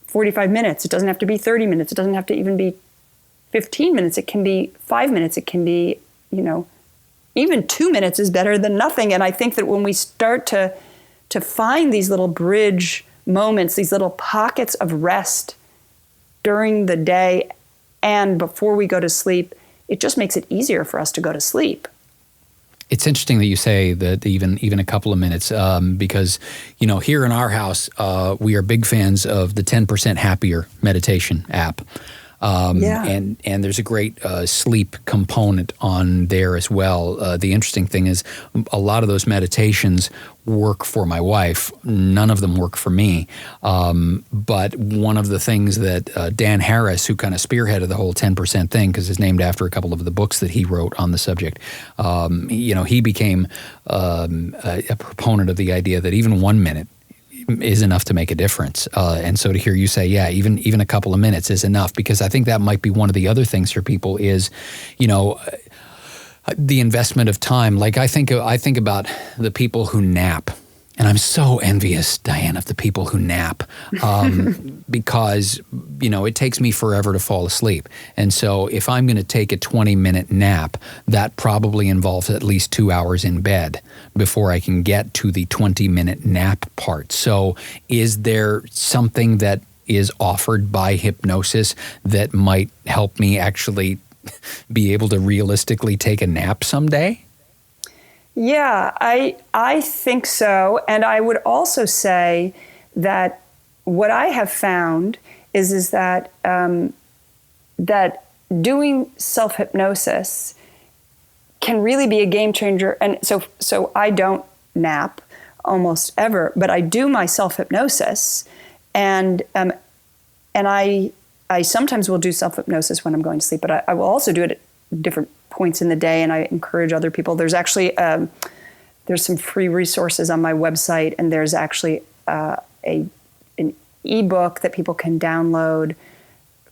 45 minutes. It doesn't have to be 30 minutes. It doesn't have to even be 15 minutes. It can be 5 minutes. It can be, even 2 minutes is better than nothing. And I think that when we start to find these little bridge moments, these little pockets of rest during the day and before we go to sleep, it just makes it easier for us to go to sleep. It's interesting that you say that even a couple of minutes, because, here in our house, we are big fans of the 10% Happier meditation app. And there's a great sleep component on there as well. The interesting thing is a lot of those meditations work for my wife. None of them work for me. But one of the things that Dan Harris, who kind of spearheaded the whole 10% thing, because it's named after a couple of the books that he wrote on the subject, he became a proponent of the idea that even 1 minute is enough to make a difference. And so to hear you say, yeah, even a couple of minutes is enough, because I think that might be one of the other things for people is, the investment of time. Like I think about the people who nap, and I'm so envious, Dyan, of the people who nap, because it takes me forever to fall asleep. And so if I'm going to take a 20-minute nap, that probably involves at least 2 hours in bed before I can get to the 20-minute nap part. So is there something that is offered by hypnosis that might help me actually be able to realistically take a nap someday? Yeah, I think so. And I would also say that what I have found is that that doing self-hypnosis can really be a game changer. And so I don't nap almost ever, but I do my self-hypnosis, and I sometimes will do self-hypnosis when I'm going to sleep, but I will also do it at different points in the day, and I encourage other people. There's actually there's some free resources on my website, and there's actually an ebook that people can download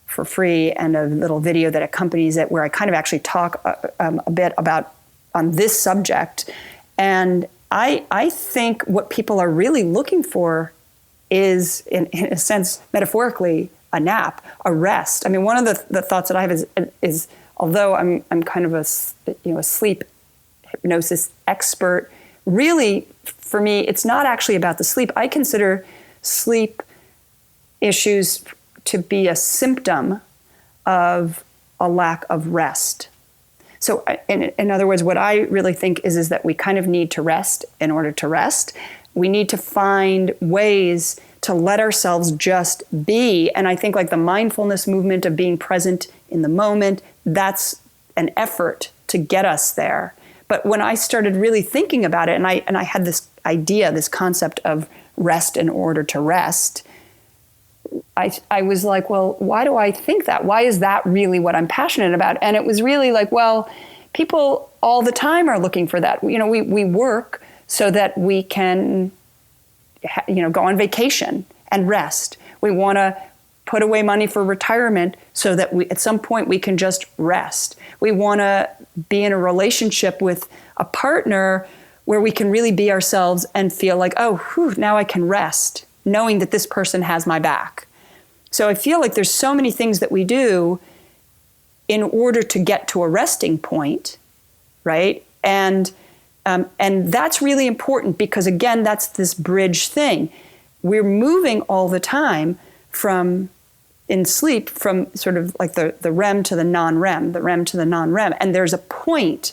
for free, and a little video that accompanies it where I kind of actually talk a bit about on this subject. And I think what people are really looking for is, in a sense, metaphorically, a nap, a rest. I mean, one of the thoughts that I have is although I'm kind of a sleep hypnosis expert, really for me it's not actually about the sleep. I consider sleep issues to be a symptom of a lack of rest. So in other words, what I really think is that we kind of need to rest in order to rest. We need to find ways to let ourselves just be. And I think like the mindfulness movement of being present in the moment, that's an effort to get us there. But when I started really thinking about it, and I had this idea, this concept of rest in order to rest, I was like, well, why do I think that? Why is that really what I'm passionate about? And it was really like, well, people all the time are looking for that. We work so that we can go on vacation and rest. We want to put away money for retirement so that at some point we can just rest. We want to be in a relationship with a partner where we can really be ourselves and feel like, now I can rest, knowing that this person has my back. So I feel like there's so many things that we do in order to get to a resting point, right? And that's really important because, again, that's this bridge thing. We're moving all the time in sleep from sort of like the REM to the non-REM, the REM to the non-REM. And there's a point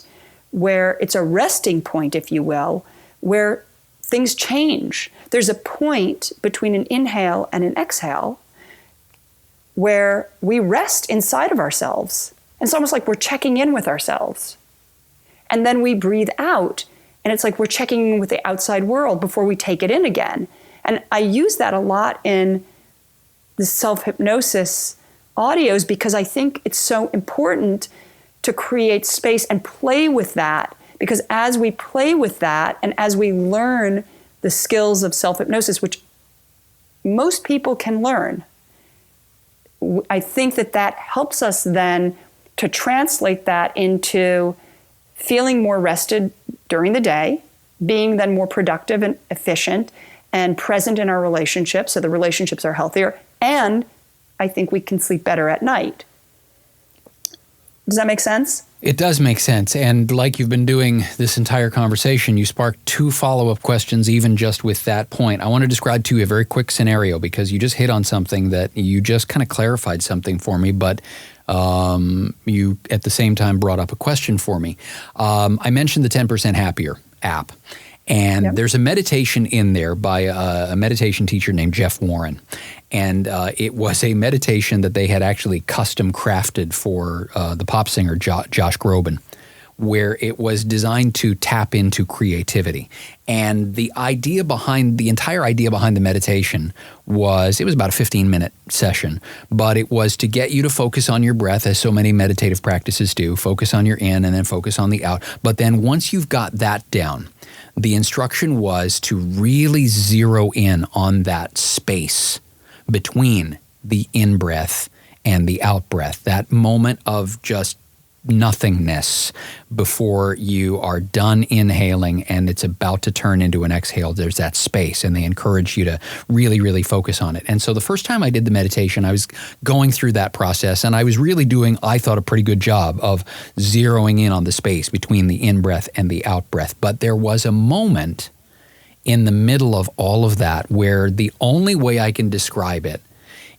where it's a resting point, if you will, where things change. There's a point between an inhale and an exhale where we rest inside of ourselves. And it's almost like we're checking in with ourselves. And then we breathe out, and it's like we're checking in with the outside world before we take it in again. And I use that a lot in the self-hypnosis audios because I think it's so important to create space and play with that. Because as we play with that and as we learn the skills of self-hypnosis, which most people can learn, I think that helps us then to translate that into feeling more rested during the day, being then more productive and efficient and present in our relationships, so the relationships are healthier, and I think we can sleep better at night. Does that make sense? It does make sense. And like you've been doing this entire conversation, you sparked 2 follow-up questions even just with that point. I want to describe to you a very quick scenario because you just hit on something that you just kind of clarified something for me, but you at the same time brought up a question for me. I mentioned the 10% Happier app. And there's a meditation in there by a meditation teacher named Jeff Warren. And it was a meditation that they had actually custom crafted for the pop singer Josh Groban, where it was designed to tap into creativity. And the entire idea behind the meditation was, it was about a 15-minute session, but it was to get you to focus on your breath, as so many meditative practices do, focus on your in and then focus on the out. But then once you've got that down, the instruction was to really zero in on that space between the in-breath and the out-breath, that moment of just nothingness before you are done inhaling and it's about to turn into an exhale. There's that space, and they encourage you to really, really focus on it. And so the first time I did the meditation, I was going through that process, and I was really doing, I thought, a pretty good job of zeroing in on the space between the in-breath and the out-breath. But there was a moment in the middle of all of that where the only way I can describe it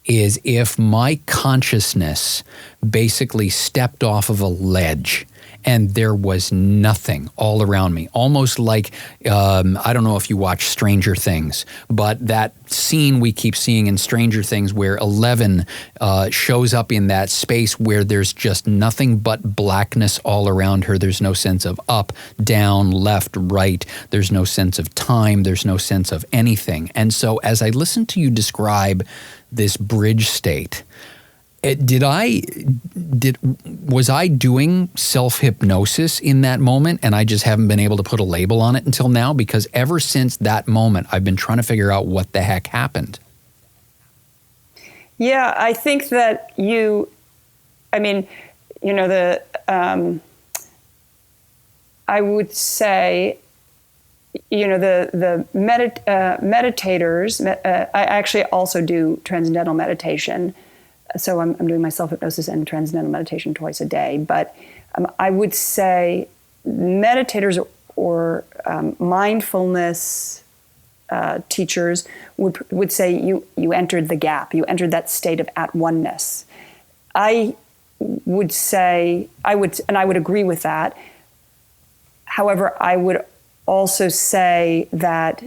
is if my consciousness basically stepped off of a ledge and there was nothing all around me, almost like, I don't know if you watch Stranger Things, but that scene we keep seeing in Stranger Things where Eleven shows up in that space where there's just nothing but blackness all around her. There's no sense of up, down, left, right. There's no sense of time. There's no sense of anything. And so as I listened to you describe this bridge state, was I doing self-hypnosis in that moment and I just haven't been able to put a label on it until now? Because ever since that moment, I've been trying to figure out what the heck happened. Yeah, I think that I would say, the meditators, I actually also do transcendental meditation. So I'm doing my self-hypnosis and transcendental meditation twice a day. But I would say meditators or mindfulness teachers would say you entered the gap. You entered that state of at-oneness. I would say, I would agree with that. However, I would also say that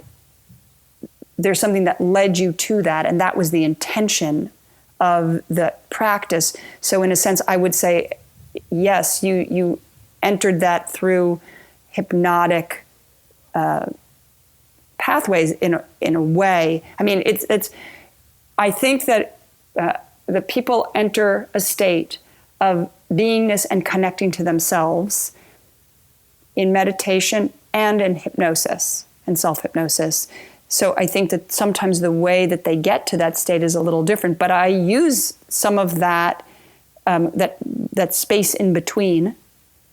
there's something that led you to that, and that was the intention of the practice. So in a sense, I would say, yes, you entered that through hypnotic pathways in a way. I mean, I think that the people enter a state of beingness and connecting to themselves in meditation and in hypnosis and self-hypnosis. So I think that sometimes the way that they get to that state is a little different, but I use some of that that space in between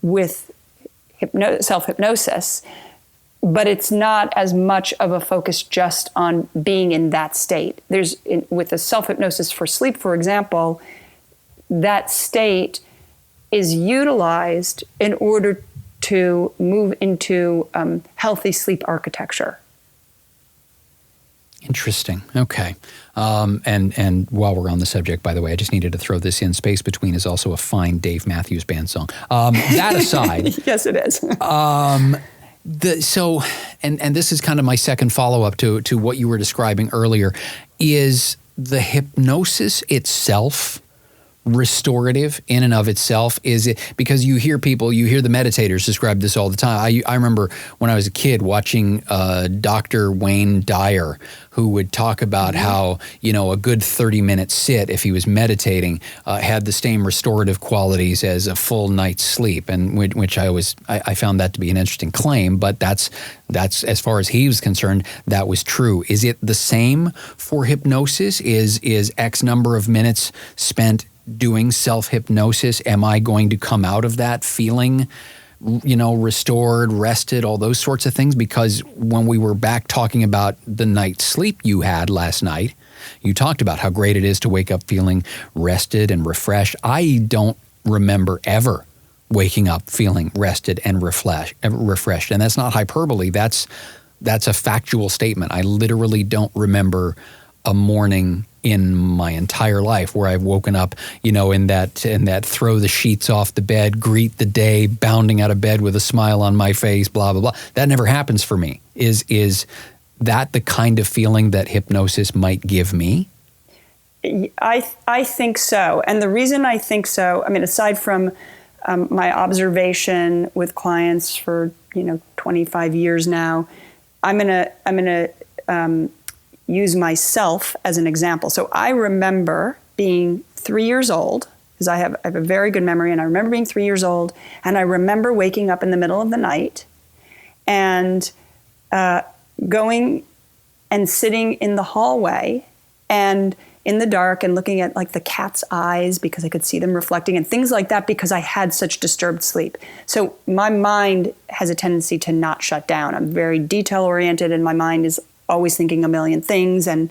with self-hypnosis, but it's not as much of a focus just on being in that state. With the self-hypnosis for sleep, for example, that state is utilized in order to move into healthy sleep architecture. Interesting. Okay. And while we're on the subject, by the way, I just needed to throw this in. Space Between is also a fine Dave Matthews Band song. That aside. Yes, it is. And this is kind of my second follow-up to what you were describing earlier. Is the hypnosis itself restorative in and of itself? Is it, because you hear the meditators describe this all the time. I remember when I was a kid watching Dr. Wayne Dyer, who would talk about how, a good 30-minute sit, if he was meditating, had the same restorative qualities as a full night's sleep, and which I found that to be an interesting claim, but that's as far as he was concerned, that was true. Is it the same for hypnosis? Is X number of minutes spent doing self-hypnosis, am I going to come out of that feeling, restored, rested, all those sorts of things? Because when we were back talking about the night's sleep you had last night, you talked about how great it is to wake up feeling rested and refreshed. I don't remember ever waking up feeling rested and refreshed. And that's not hyperbole. That's a factual statement. I literally don't remember a morning in my entire life where I've woken up, in that throw the sheets off the bed, greet the day, bounding out of bed with a smile on my face, blah, blah, blah. That never happens for me. Is that the kind of feeling that hypnosis might give me? I think so. And the reason I think so, aside from my observation with clients for 25 years now, I'm gonna use myself as an example. So I remember being 3 years old, because I have a very good memory, and I remember being 3 years old, and I remember waking up in the middle of the night and going and sitting in the hallway and in the dark and looking at like the cat's eyes because I could see them reflecting and things like that because I had such disturbed sleep. So my mind has a tendency to not shut down. I'm very detail oriented and my mind is always thinking a million things. And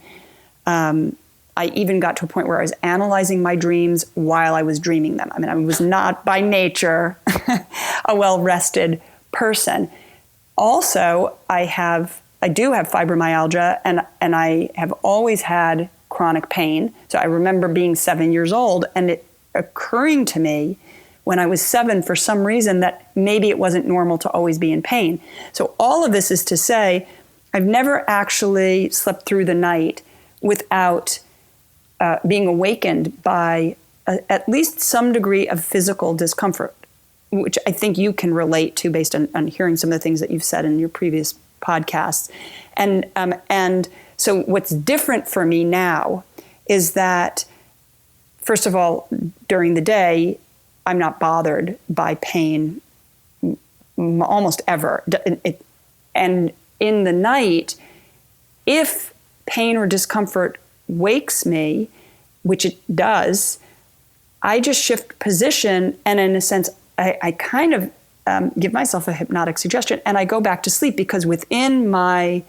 I even got to a point where I was analyzing my dreams while I was dreaming them. I was not by nature a well-rested person. Also, I do have fibromyalgia and I have always had chronic pain. So I remember being 7 years old and it occurring to me when I was 7 for some reason that maybe it wasn't normal to always be in pain. So all of this is to say, I've never actually slept through the night without being awakened by at least some degree of physical discomfort, which I think you can relate to based on hearing some of the things that you've said in your previous podcasts. And so what's different for me now is that, first of all, during the day, I'm not bothered by pain almost ever. And in the night, if pain or discomfort wakes me, which it does, I just shift position and in a sense, I kind of give myself a hypnotic suggestion and I go back to sleep because within my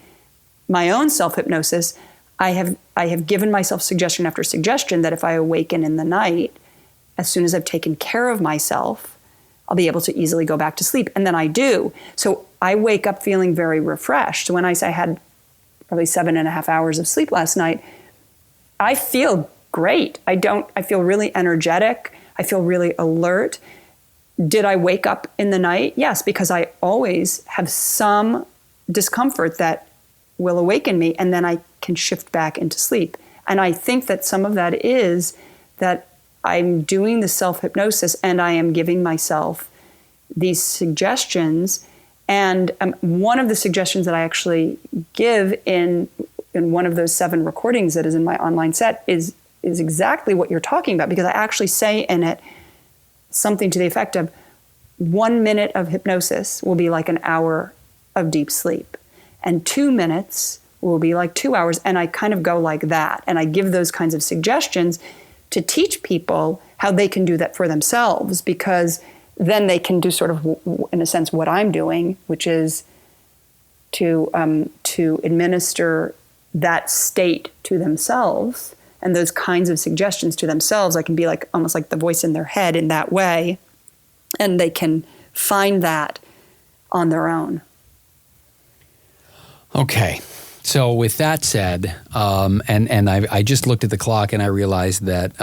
own self-hypnosis, I have given myself suggestion after suggestion that if I awaken in the night, as soon as I've taken care of myself, I'll be able to easily go back to sleep. And then I do. So I wake up feeling very refreshed. When I say I had probably 7.5 hours of sleep last night, I feel great. I feel really energetic. I feel really alert. Did I wake up in the night? Yes, because I always have some discomfort that will awaken me and then I can shift back into sleep. And I think that some of that is that I'm doing the self-hypnosis and I am giving myself these suggestions. And one of the suggestions that I actually give in one of those 7 recordings that is in my online set is exactly what you're talking about, because I actually say in it something to the effect of 1 minute of hypnosis will be like an hour of deep sleep. And 2 minutes will be like 2 hours. And I kind of go like that. And I give those kinds of suggestions to teach people how they can do that for themselves, because then they can do sort of, in a sense, what I'm doing, which is to administer that state to themselves and those kinds of suggestions to themselves. I can be like almost like the voice in their head in that way, and they can find that on their own. Okay. So with that said, and I just looked at the clock and I realized that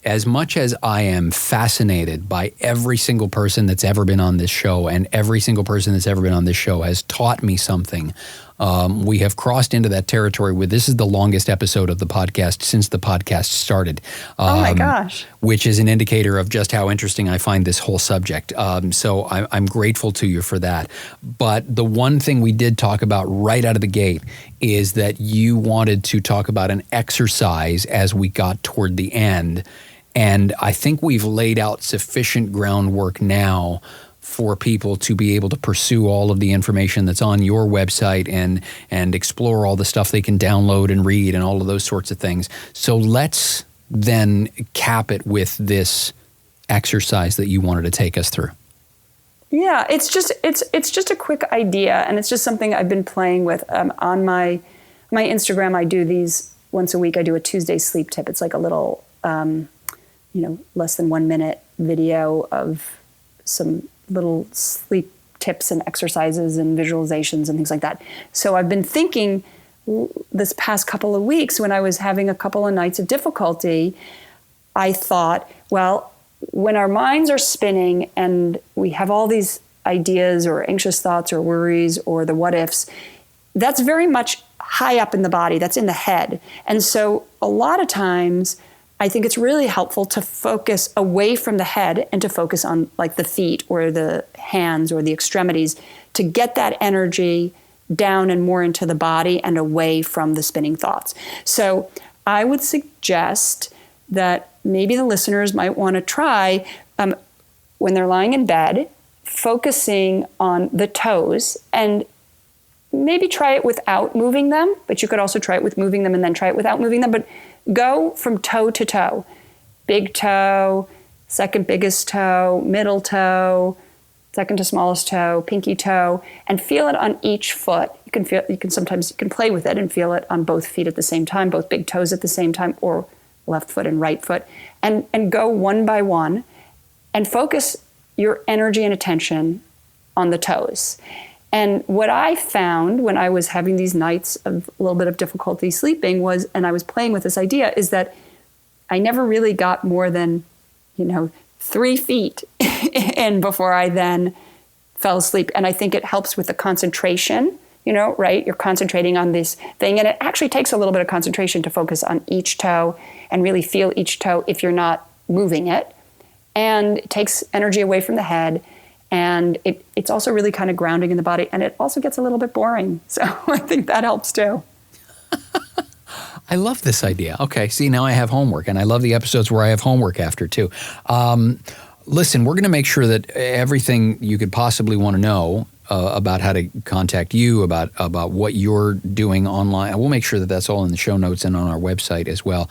as much as I am fascinated by every single person that's ever been on this show, and every single person that's ever been on this show has taught me something, we have crossed into that territory where this is the longest episode of the podcast since the podcast started. Oh my gosh. Which is an indicator of just how interesting I find this whole subject. So I'm grateful to you for that. But the one thing we did talk about right out of the gate is that you wanted to talk about an exercise as we got toward the end. And I think we've laid out sufficient groundwork now for people to be able to pursue all of the information that's on your website and explore all the stuff they can download and read and all of those sorts of things. So let's then cap it with this exercise that you wanted to take us through. Yeah, it's just a quick idea, and it's just something I've been playing with. On my Instagram, I do these once a week. I do a Tuesday sleep tip. It's like a little less than 1 minute video of some little sleep tips and exercises and visualizations and things like that. So I've been thinking this past couple of weeks when I was having a couple of nights of difficulty, I thought, well, when our minds are spinning and we have all these ideas or anxious thoughts or worries or the what ifs, that's very much high up in the body, that's in the head. And so a lot of times I think it's really helpful to focus away from the head and to focus on like the feet or the hands or the extremities to get that energy down and more into the body and away from the spinning thoughts. So I would suggest that maybe the listeners might want to try when they're lying in bed, focusing on the toes, and maybe try it without moving them, but you could also try it with moving them and then try it without moving them. But go from toe to toe, big toe, second biggest toe, middle toe, second to smallest toe, pinky toe, and feel it on each foot. You can play with it and feel it on both feet at the same time, both big toes at the same time, or left foot and right foot, and go one by one and focus your energy and attention on the toes. And what I found when I was having these nights of a little bit of difficulty sleeping was, and I was playing with this idea, is that I never really got more than, 3 feet in before I then fell asleep. And I think it helps with the concentration, right? You're concentrating on this thing. And it actually takes a little bit of concentration to focus on each toe and really feel each toe if you're not moving it. And it takes energy away from the head. And it's also really kind of grounding in the body. And it also gets a little bit boring. So I think that helps too. I love this idea. Okay, see, now I have homework, and I love the episodes where I have homework after too. Listen, we're going to make sure that everything you could possibly want to know about how to contact you, about what you're doing online, we'll make sure that that's all in the show notes and on our website as well.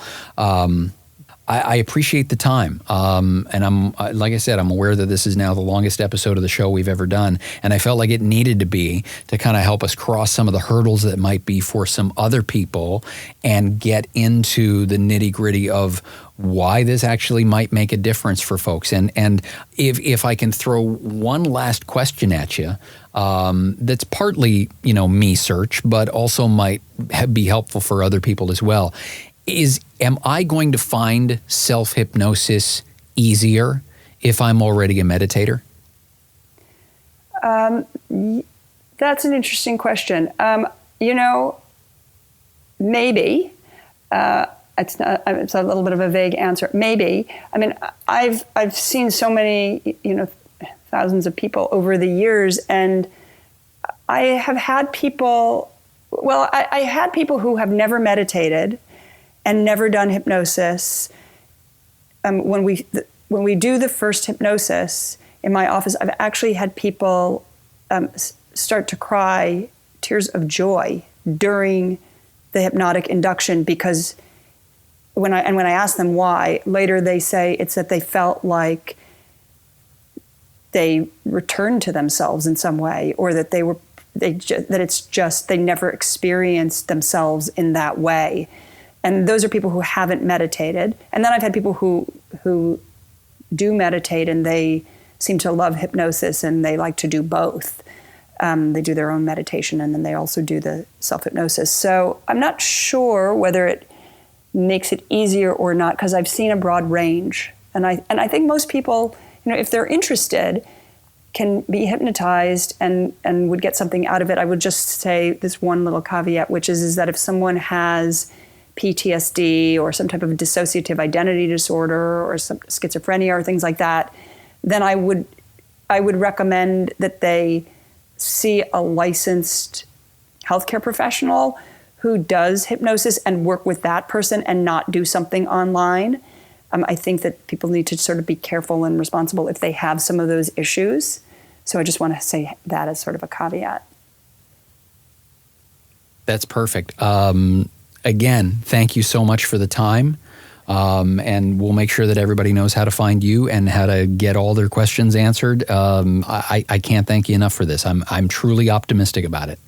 I appreciate the time. And I'm, like I said, I'm aware that this is now the longest episode of the show we've ever done. And I felt like it needed to be to kind of help us cross some of the hurdles that might be for some other people and get into the nitty gritty of why this actually might make a difference for folks. And if I can throw one last question at you, that's partly, me search, but also might be helpful for other people as well. Am I going to find self-hypnosis easier if I'm already a meditator? That's an interesting question. Maybe. It's a little bit of a vague answer. Maybe. I mean, I've seen so many, thousands of people over the years, and I have had people. Well, I had people who have never meditated and never done hypnosis. When we do the first hypnosis in my office, I've actually had people start to cry tears of joy during the hypnotic induction, because when I ask them why, later they say it's that they felt like they returned to themselves in some way, or that they never experienced themselves in that way. And those are people who haven't meditated. And then I've had people who do meditate and they seem to love hypnosis and they like to do both. They do their own meditation and then they also do the self-hypnosis. So I'm not sure whether it makes it easier or not, because I've seen a broad range. And I think most people, if they're interested, can be hypnotized and would get something out of it. I would just say this one little caveat, which is that if someone has PTSD or some type of dissociative identity disorder or some schizophrenia or things like that, then I would recommend that they see a licensed healthcare professional who does hypnosis and work with that person and not do something online. I think that people need to sort of be careful and responsible if they have some of those issues. So I just want to say that as sort of a caveat. That's perfect. Again, thank you so much for the time. And we'll make sure that everybody knows how to find you and how to get all their questions answered. I can't thank you enough for this. I'm truly optimistic about it.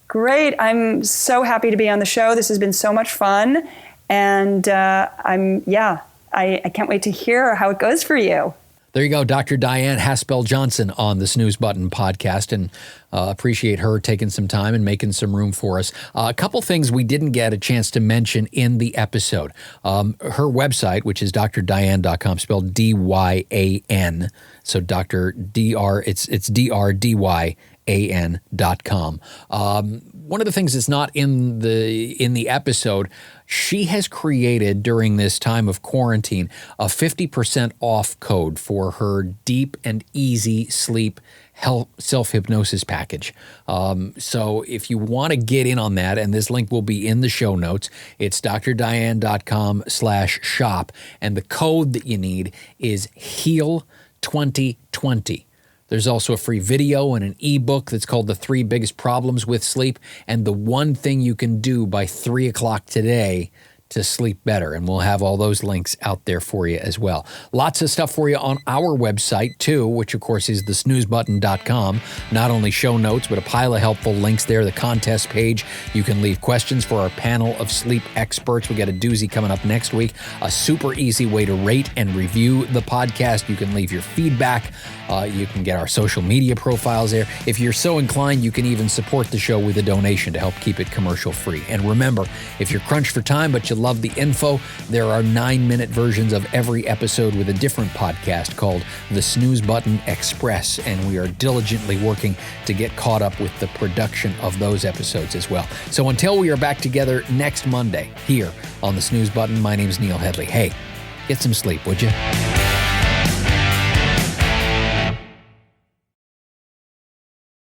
Great. I'm so happy to be on the show. This has been so much fun. And I can't wait to hear how it goes for you. There you go, Dr. Dyan Haspel-Johnson on the Snooze Button podcast, and appreciate her taking some time and making some room for us. A couple things we didn't get a chance to mention in the episode. Her website, which is drdyan.com, spelled D-Y-A-N. So Dr. D-R, it's D-R-D-Y-A-N.com. One of the things that's not in the episode, she has created during this time of quarantine a 50% off code for her deep and easy sleep self-hypnosis package. So if you want to get in on that, and this link will be in the show notes, it's drdyan.com/shop, and the code that you need is HEAL2020. There's also a free video and an ebook that's called The 3 Biggest Problems with Sleep and the one thing you can do by 3 o'clock today to sleep better. And we'll have all those links out there for you as well. Lots of stuff for you on our website too, which of course is thesnoozebutton.com. Not only show notes, but a pile of helpful links there, the contest page. You can leave questions for our panel of sleep experts. We got a doozy coming up next week. A super easy way to rate and review the podcast. You can leave your feedback. You can get our social media profiles there. If you're so inclined, you can even support the show with a donation to help keep it commercial free. And remember, if you're crunched for time but you love the info, there are 9-minute versions of every episode with a different podcast called The Snooze Button Express, and we are diligently working to get caught up with the production of those episodes as well. So until we are back together next Monday here on The Snooze Button, my name is Neil Headley. Hey, get some sleep, would you?